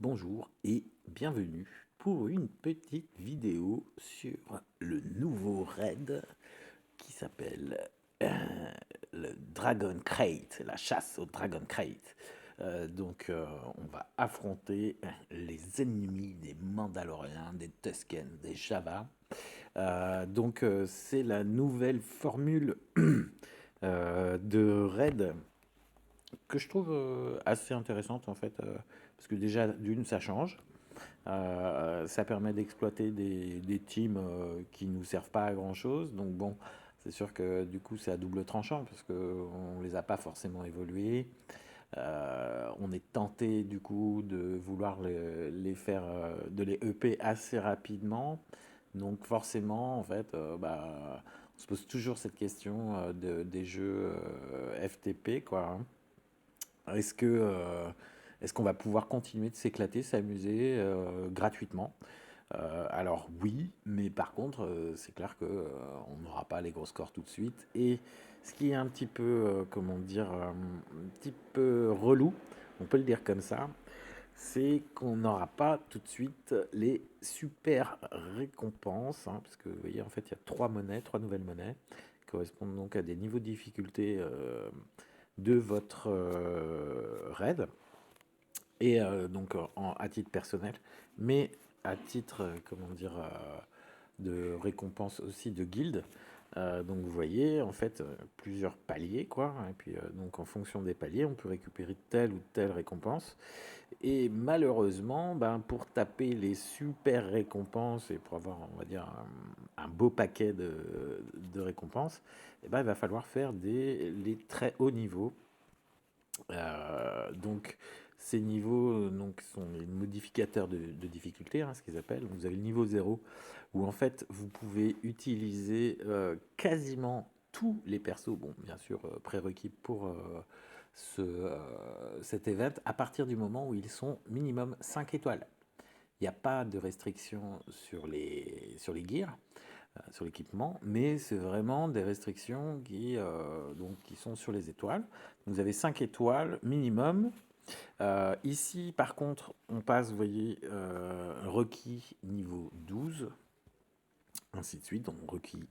Bonjour et bienvenue pour une petite vidéo sur le nouveau raid qui s'appelle le Dragon Crate, la chasse au Dragon Crate. On va affronter les ennemis des Mandaloriens, des Tusken, des Java. C'est la nouvelle formule de raid que je trouve assez intéressante en fait, parce que déjà d'une ça change. Ça permet d'exploiter des teams qui nous servent pas à grand chose. Donc bon, c'est sûr que du coup c'est à double tranchant parce qu'on les a pas forcément évolués. On est tenté du coup de vouloir les faire, de les EP assez rapidement. Donc forcément, en fait, on se pose toujours cette question des jeux FTP, quoi, hein. Est-ce qu'on va pouvoir continuer de s'éclater, s'amuser gratuitement? Alors oui, mais par contre, c'est clair que on n'aura pas les gros scores tout de suite. Et ce qui est un petit peu, comment dire, un petit peu relou, on peut le dire comme ça, c'est qu'on n'aura pas tout de suite les super récompenses, hein, parce que vous voyez, en fait, il y a trois monnaies, trois nouvelles monnaies, qui correspondent donc à des niveaux de difficulté de votre raid et à titre personnel, mais à titre, comment dire, de récompense aussi de guilde. Donc vous voyez, en fait, plusieurs paliers, quoi. Et puis, donc en fonction des paliers, on peut récupérer telle ou telle récompense. Et malheureusement, ben, pour taper les super récompenses et pour avoir, on va dire, un beau paquet de récompenses, eh ben, il va falloir faire les très hauts niveaux. Donc, ces niveaux donc, sont les modificateurs de difficulté, hein, ce qu'ils appellent. Donc, vous avez le niveau 0, où en fait, vous pouvez utiliser quasiment tous les persos, bon, bien sûr, prérequis pour cet event, à partir du moment où ils sont minimum 5 étoiles. Il n'y a pas de restriction sur les gears, sur l'équipement, mais c'est vraiment des restrictions qui sont sur les étoiles. Donc vous avez 5 étoiles minimum. Ici, par contre, on passe, vous voyez, requis niveau 12, ainsi de suite. Donc requis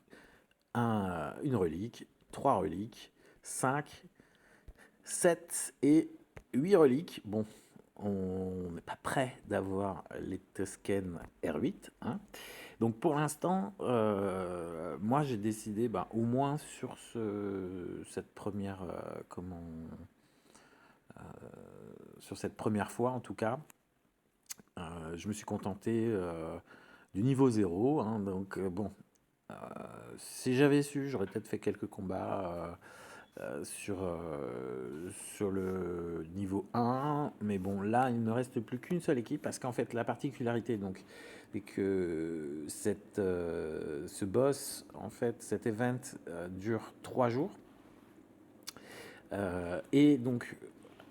une relique, 3 reliques, 5, 7 et 8 reliques. Bon, on n'est pas prêt d'avoir les Tusken R8, hein. Donc pour l'instant, moi j'ai décidé, bah, au moins sur cette première, sur cette première fois en tout cas, je me suis contenté du niveau 0, hein. Euh, si j'avais su, j'aurais peut-être fait quelques combats sur le niveau 1, mais bon, là, il ne reste plus qu'une seule équipe, parce qu'en fait, la particularité, donc, c'est que ce boss, en fait, cet event dure 3 jours, et donc,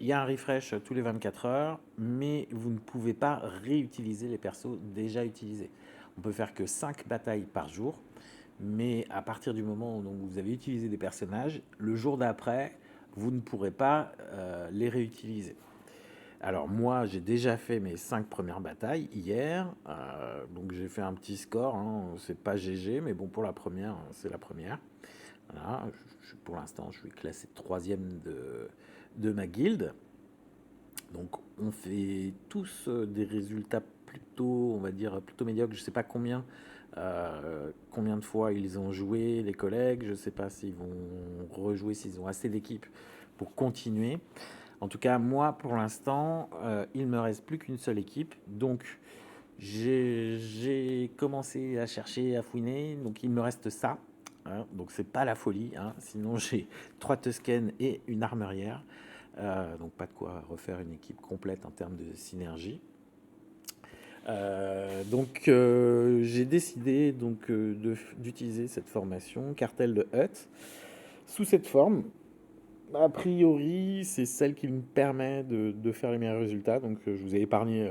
il y a un refresh tous les 24 heures, mais vous ne pouvez pas réutiliser les persos déjà utilisés. On peut faire que 5 batailles par jour, mais à partir du moment où donc, vous avez utilisé des personnages, le jour d'après, vous ne pourrez pas les réutiliser. Alors moi, j'ai déjà fait mes 5 premières batailles hier, donc j'ai fait un petit score, hein, c'est pas GG, mais bon, pour la première, c'est la première. Voilà, pour l'instant, je suis classé troisième de ma guilde. Donc on fait tous des résultats plutôt, on va dire, plutôt médiocres. Je ne sais pas combien de fois ils ont joué, les collègues. Je ne sais pas s'ils vont rejouer, s'ils ont assez d'équipes pour continuer. En tout cas, moi, pour l'instant, il me reste plus qu'une seule équipe. Donc, j'ai commencé à chercher, à fouiner. Donc, il me reste ça, hein. Donc, c'est pas la folie, hein. Sinon, j'ai 3 Tusken et une armurière. Donc, pas de quoi refaire une équipe complète en termes de synergie. J'ai décidé d'utiliser cette formation Cartel de Hutt sous cette forme. A priori, c'est celle qui me permet de faire les meilleurs résultats. Donc, je vous ai épargné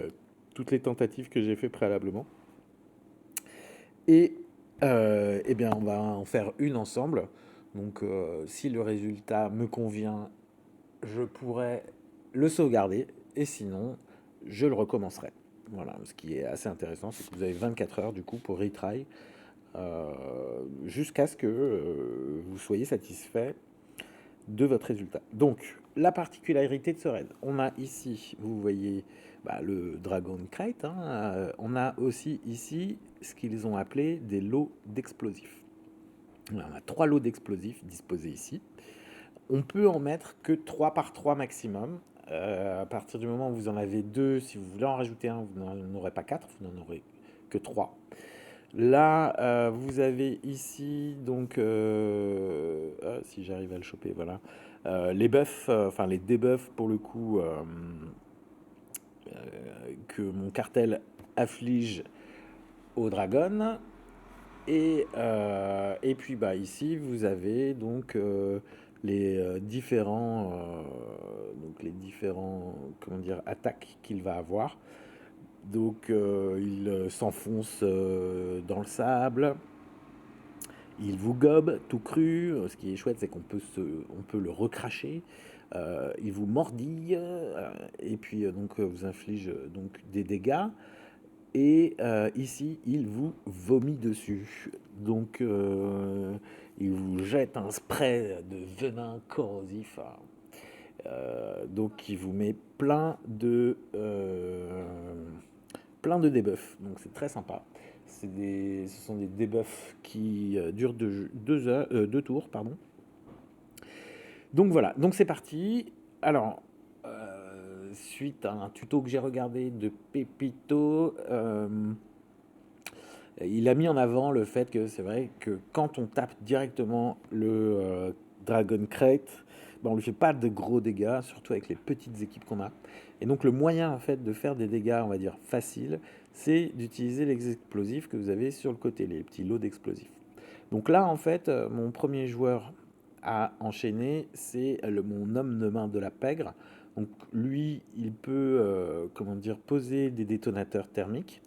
toutes les tentatives que j'ai fait préalablement. Et eh bien, on va en faire une ensemble. Donc, si le résultat me convient, je pourrais le sauvegarder. Et sinon, je le recommencerai. Voilà, ce qui est assez intéressant, c'est que vous avez 24 heures du coup pour retry euh, jusqu'à ce que vous soyez satisfait de votre résultat. Donc, la particularité de ce raid, on a ici, vous voyez, le Dragon Crate, hein, on a aussi ici ce qu'ils ont appelé des lots d'explosifs. On a 3 lots d'explosifs disposés ici. On peut en mettre que 3 par 3 maximum. À partir du moment où vous en avez 2, si vous voulez en rajouter un, vous n'en aurez pas 4, vous n'en aurez que 3. Là, vous avez ici, donc, si j'arrive à le choper, voilà, les buffs, enfin les debuffs pour le coup, que mon cartel afflige au dragon. Et puis ici, vous avez donc les différents comment dire, attaques qu'il va avoir. Donc il s'enfonce dans le sable, il vous gobe tout cru. Ce qui est chouette, c'est on peut le recracher. Il vous mordille et puis donc vous inflige donc des dégâts. Et ici, il vous vomit dessus. Donc, il vous jette un spray de venin corrosif. Donc, il vous met plein de debuffs. Donc, c'est très sympa. Ce sont des debuffs qui durent 2 tours, pardon. Donc voilà, donc c'est parti. Alors, suite à un tuto que j'ai regardé de Pépito, il a mis en avant le fait que c'est vrai que quand on tape directement le Dragon Crate, on ne lui fait pas de gros dégâts, surtout avec les petites équipes qu'on a. Et donc le moyen en fait de faire des dégâts, on va dire faciles, c'est d'utiliser les explosifs que vous avez sur le côté, les petits lots d'explosifs. Donc là en fait, mon premier joueur à enchaîner, c'est mon homme de main de la pègre. Donc lui, il peut comment dire, poser des détonateurs thermiques.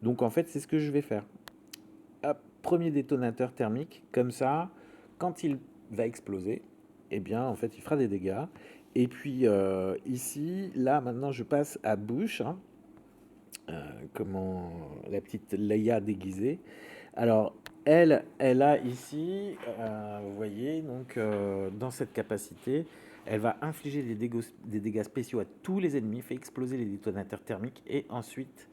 Donc en fait, c'est ce que je vais faire. Hop, premier détonateur thermique, comme ça, quand il va exploser, eh bien, en fait, il fera des dégâts. Et puis ici, là, maintenant, je passe à Bush, hein, comment la petite Leia déguisée. Alors, elle a ici, vous voyez, donc dans cette capacité, elle va infliger des dégâts spéciaux à tous les ennemis, fait exploser les détonateurs thermiques et ensuite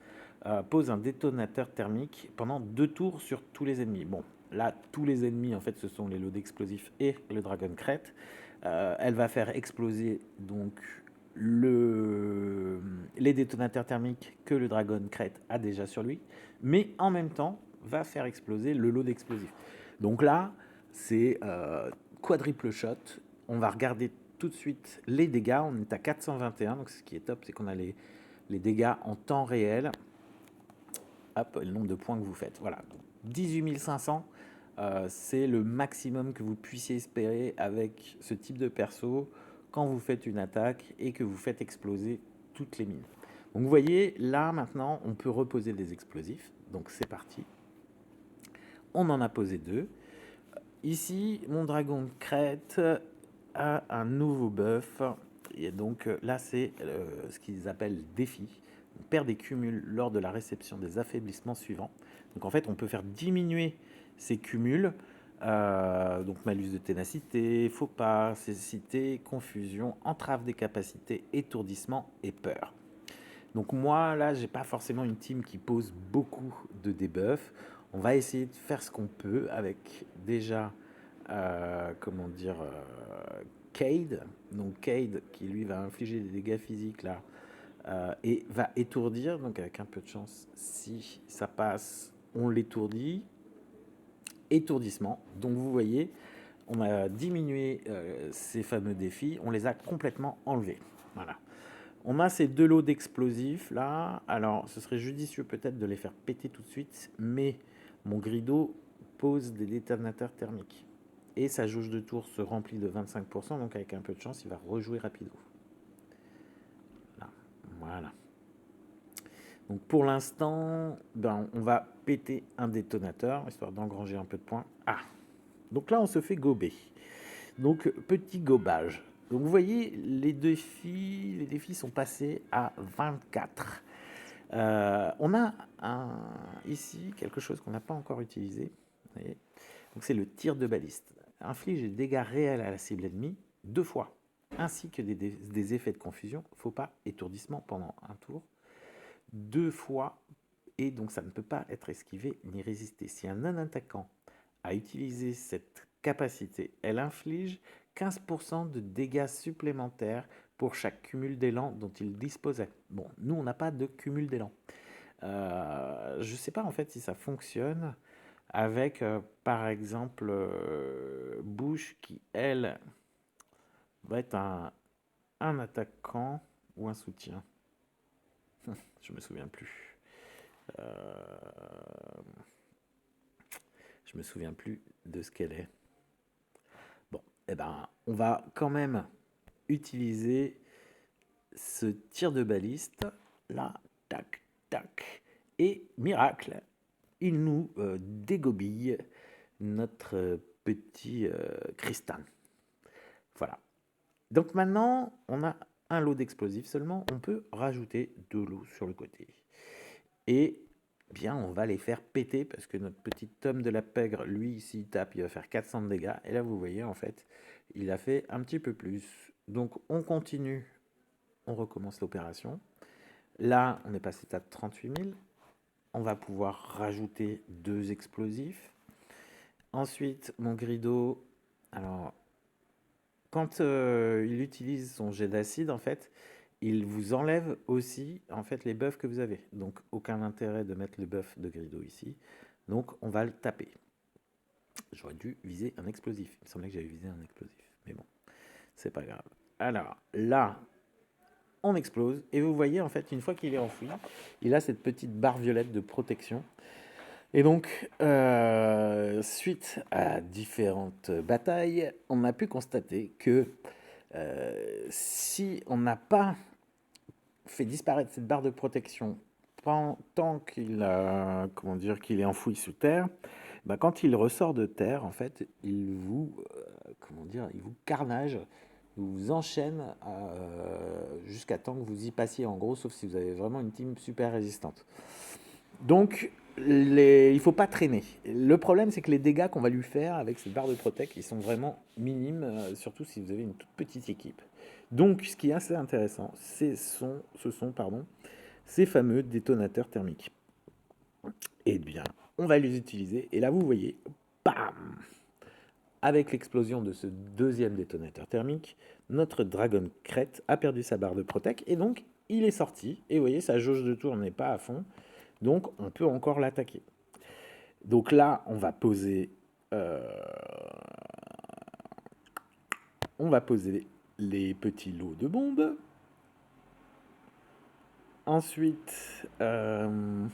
pose un détonateur thermique pendant 2 tours sur tous les ennemis. Bon, là, tous les ennemis, en fait, ce sont les lots d'explosifs et le Dragon Crate. Elle va faire exploser donc les détonateurs thermiques que le Dragon Crate a déjà sur lui, mais en même temps va faire exploser le lot d'explosifs. Donc là, c'est quadruple shot. On va regarder tout de suite les dégâts. On est à 421, donc ce qui est top, c'est qu'on a les dégâts en temps réel. Hop, le nombre de points que vous faites. Voilà, 18 500, c'est le maximum que vous puissiez espérer avec ce type de perso quand vous faites une attaque et que vous faites exploser toutes les mines. Donc vous voyez, là maintenant, on peut reposer des explosifs. Donc c'est parti. On en a posé 2. Ici, mon dragon crête a un nouveau buff. Et donc là, c'est ce qu'ils appellent défi. On perd des cumuls lors de la réception des affaiblissements suivants. Donc en fait, on peut faire diminuer ces cumuls. Donc malus de ténacité, faux pas, cécité, confusion, entrave des capacités, étourdissement et peur. Donc moi, là, j'ai pas forcément une team qui pose beaucoup de debuffs. On va essayer de faire ce qu'on peut avec déjà, comment dire, Cade. Donc Cade qui lui va infliger des dégâts physiques là et va étourdir. Donc avec un peu de chance, si ça passe, on l'étourdit. Étourdissement. Donc vous voyez, on a diminué ces fameux défis, on les a complètement enlevés. Voilà. On a ces 2 lots d'explosifs là. Alors, ce serait judicieux peut-être de les faire péter tout de suite, mais mon grido pose des détonateurs thermiques. Et sa jauge de tour se remplit de 25%, donc avec un peu de chance, il va rejouer rapido. Là. Voilà. Donc pour l'instant, on va péter un détonateur, histoire d'engranger un peu de points. Ah. Donc là, on se fait gober. Donc, petit gobage. Donc vous voyez, les défis sont passés à 24. On a ici quelque chose qu'on n'a pas encore utilisé. Vous voyez. Donc c'est le tir de baliste. Inflige des dégâts réels à la cible ennemie 2 fois, ainsi que des effets de confusion, faux pas, étourdissement pendant un tour, 2 fois, et donc ça ne peut pas être esquivé ni résisté. Si un non-attaquant a utilisé cette capacité, elle inflige 15% de dégâts supplémentaires pour chaque cumul d'élan dont il disposait. Bon, nous on n'a pas de cumul d'élan. Je ne sais pas en fait si ça fonctionne avec par exemple Bush qui elle va être un attaquant ou un soutien. Je me souviens plus. Je me souviens plus de ce qu'elle est. Bon, eh ben, on va quand même utiliser ce tir de baliste. Là, tac, tac. Et miracle, il nous dégobille notre petit cristal. Voilà. Donc maintenant, on a un lot d'explosifs seulement. On peut rajouter de l'eau sur le côté. Et bien, on va les faire péter parce que notre petit tome de la pègre, lui, s'il tape, il va faire 400 de dégâts. Et là, vous voyez, en fait, il a fait un petit peu plus. Donc, on continue. On recommence l'opération. Là, on est passé à 38 000. On va pouvoir rajouter 2 explosifs. Ensuite, mon grido, alors, quand il utilise son jet d'acide, en fait, il vous enlève aussi en fait les buffs que vous avez. Donc, aucun intérêt de mettre le buff de grido ici. Donc, on va le taper. J'aurais dû viser un explosif. Il me semblait que j'avais visé un explosif. Mais bon, c'est pas grave. Alors, là, on explose. Et vous voyez, en fait, une fois qu'il est enfoui, il a cette petite barre violette de protection. Et donc, suite à différentes batailles, on a pu constater que si on n'a pas fait disparaître cette barre de protection tant qu'il comment dire, qu'il est enfoui sous terre, ben quand il ressort de terre, en fait, il vous comment dire, il vous carnage, il vous enchaîne jusqu'à temps que vous y passiez, en gros, sauf si vous avez vraiment une team super résistante. Donc, il ne faut pas traîner. Le problème, c'est que les dégâts qu'on va lui faire avec cette barre de protect, ils sont vraiment minimes, surtout si vous avez une toute petite équipe. Donc, ce qui est assez intéressant, ce sont ces fameux détonateurs thermiques. Eh bien, on va les utiliser. Et là, vous voyez, bam! Avec l'explosion de ce deuxième détonateur thermique, notre Dragon Crête a perdu sa barre de protect. Et donc, il est sorti. Et vous voyez, sa jauge de tour n'est pas à fond. Donc, on peut encore l'attaquer. Donc là, on va poser les petits lots de bombes. Ensuite, on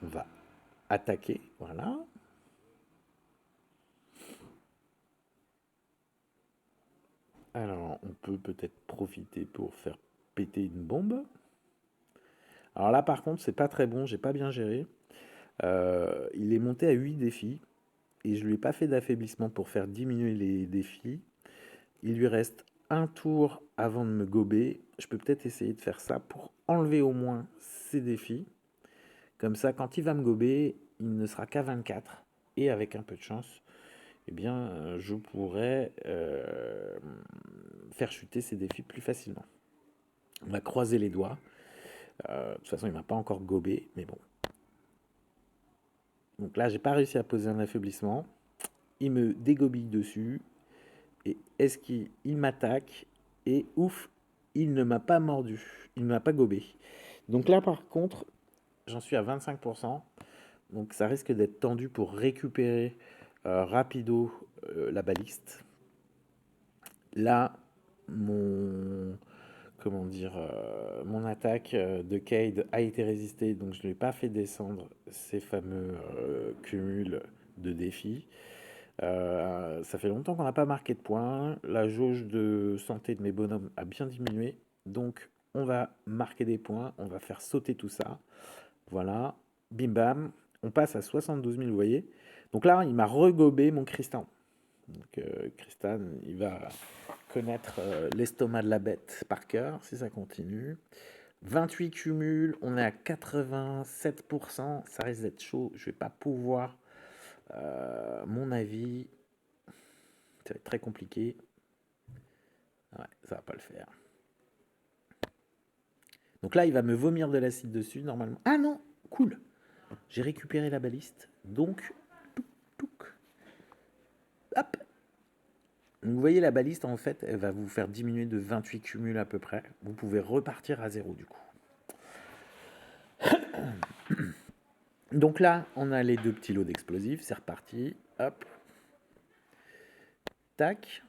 va attaquer. Voilà. Alors, on peut peut-être profiter pour faire péter une bombe. Alors là, par contre, c'est pas très bon. J'ai pas bien géré. Il est monté à 8 défis. Et je lui ai pas fait d'affaiblissement pour faire diminuer les défis. Il lui reste un tour avant de me gober. Je peux peut-être essayer de faire ça pour enlever au moins ces défis. Comme ça, quand il va me gober, il ne sera qu'à 24. Et avec un peu de chance, eh bien, je pourrais faire chuter ces défis plus facilement. On va croiser les doigts. De toute façon, il ne m'a pas encore gobé, mais bon. Donc là, j'ai pas réussi à poser un affaiblissement. Il me dégobille dessus. Et est-ce qu'il m'attaque? Et ouf, il ne m'a pas mordu. Il ne m'a pas gobé. Donc là, par contre, j'en suis à 25%. Donc ça risque d'être tendu pour récupérer rapido la baliste. Là, mon mon attaque de Cade a été résistée, donc je ne lui ai pas fait descendre ces fameux cumuls de défis. Ça fait longtemps qu'on n'a pas marqué de points. La jauge de santé de mes bonhommes a bien diminué. Donc on va marquer des points. On va faire sauter tout ça. Voilà. Bim bam. On passe à 72 000, vous voyez. Donc là, il m'a regobé mon cristal. Donc, Tristan, il va connaître l'estomac de la bête par cœur si ça continue. 28 cumuls, on est à 87%, ça risque d'être chaud, je vais pas pouvoir, mon avis, ça va être très compliqué. Ouais, ça va pas le faire. Donc là, il va me vomir de l'acide dessus, normalement. Ah non, cool. J'ai récupéré la baliste. Donc, hop. Donc, vous voyez, la baliste, en fait, elle va vous faire diminuer de 28 cumuls à peu près. Vous pouvez repartir à 0 du coup. Donc là, on a les 2 petits lots d'explosifs. C'est reparti. Hop. Tac.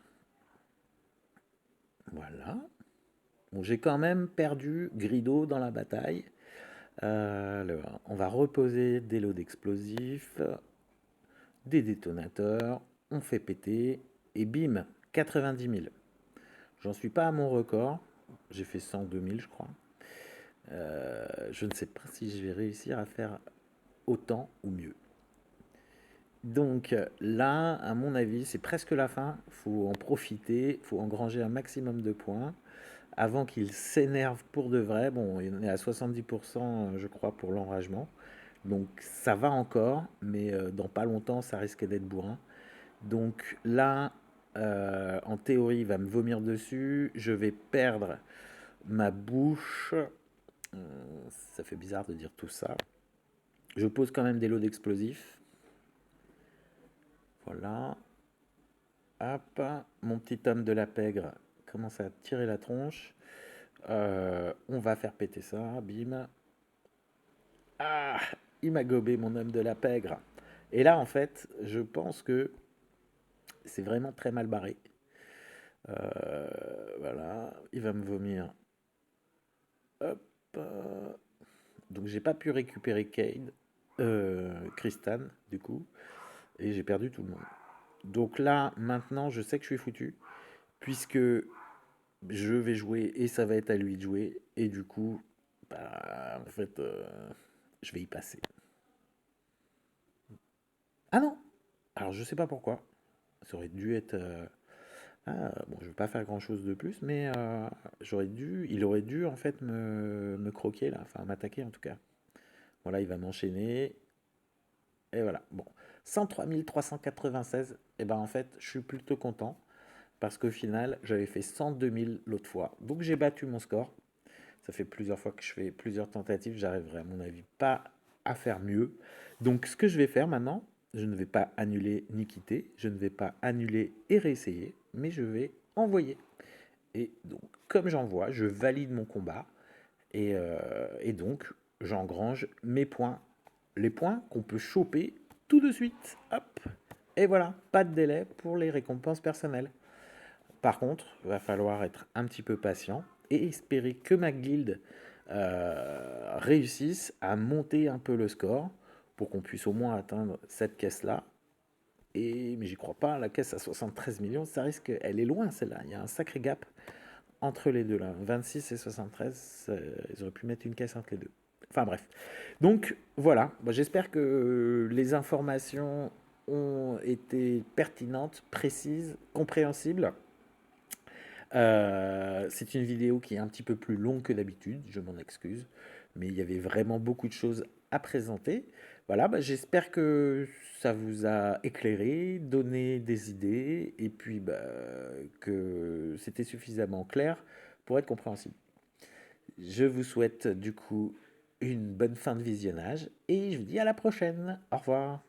Voilà. Bon, j'ai quand même perdu Grido dans la bataille. On va reposer des lots d'explosifs, des détonateurs, on fait péter, et bim, 90 000. J'en suis pas à mon record, j'ai fait 102 000 je crois. Je ne sais pas si je vais réussir à faire autant ou mieux. Donc là, à mon avis, c'est presque la fin, il faut en profiter, il faut engranger un maximum de points avant qu'il s'énerve pour de vrai. Bon, il est à 70% je crois pour l'enragement. Donc ça va encore, mais dans pas longtemps, ça risque d'être bourrin. Donc là, en théorie, il va me vomir dessus. Je vais perdre ma bouche. Ça fait bizarre de dire tout ça. Je pose quand même des lots d'explosifs. Voilà. Hop. Mon petit homme de la pègre commence à tirer la tronche. On va faire péter ça. Bim. Ah, il m'a gobé mon homme de la pègre. Et là, en fait, je pense que c'est vraiment très mal barré. Voilà, il va me vomir. Hop. Donc j'ai pas pu récupérer Cade, Kristan, du coup, et j'ai perdu tout le monde. Donc là, maintenant, je sais que je suis foutu, puisque je vais jouer et ça va être à lui de jouer, et du coup, bah, en fait, je vais y passer. Ah non! Alors je sais pas pourquoi. Ça aurait dû être. Bon, je vais pas faire grand chose de plus, mais il aurait dû en fait me croquer là, enfin m'attaquer en tout cas. Voilà, il va m'enchaîner. Et voilà. Bon. 103 396. Et ben en fait, je suis plutôt content. Parce qu'au final, j'avais fait 102 000 l'autre fois. Donc j'ai battu mon score. Ça fait plusieurs fois que je fais plusieurs tentatives. J'arriverai à mon avis pas à faire mieux. Donc ce que je vais faire maintenant, je ne vais pas annuler ni quitter. Je ne vais pas annuler et réessayer. Mais je vais envoyer. Et donc comme j'envoie, je valide mon combat. Et donc j'engrange mes points, les points qu'on peut choper tout de suite. Hop. Et voilà, pas de délai pour les récompenses personnelles. Par contre, il va falloir être un petit peu patient et espérer que ma guilde réussisse à monter un peu le score pour qu'on puisse au moins atteindre cette caisse-là. Mais j'y crois pas, la caisse à 73 millions, ça risque, elle est loin celle-là. Il y a un sacré gap entre les deux là. 26 et 73, ils auraient pu mettre une caisse entre les deux. Enfin bref. Donc voilà, j'espère que les informations ont été pertinentes, précises, compréhensibles. C'est une vidéo qui est un petit peu plus longue que d'habitude, je m'en excuse, mais il y avait vraiment beaucoup de choses à présenter. Voilà, j'espère que ça vous a éclairé, donné des idées, et puis que c'était suffisamment clair pour être compréhensible. Je vous souhaite du coup une bonne fin de visionnage, et je vous dis à la prochaine. Au revoir.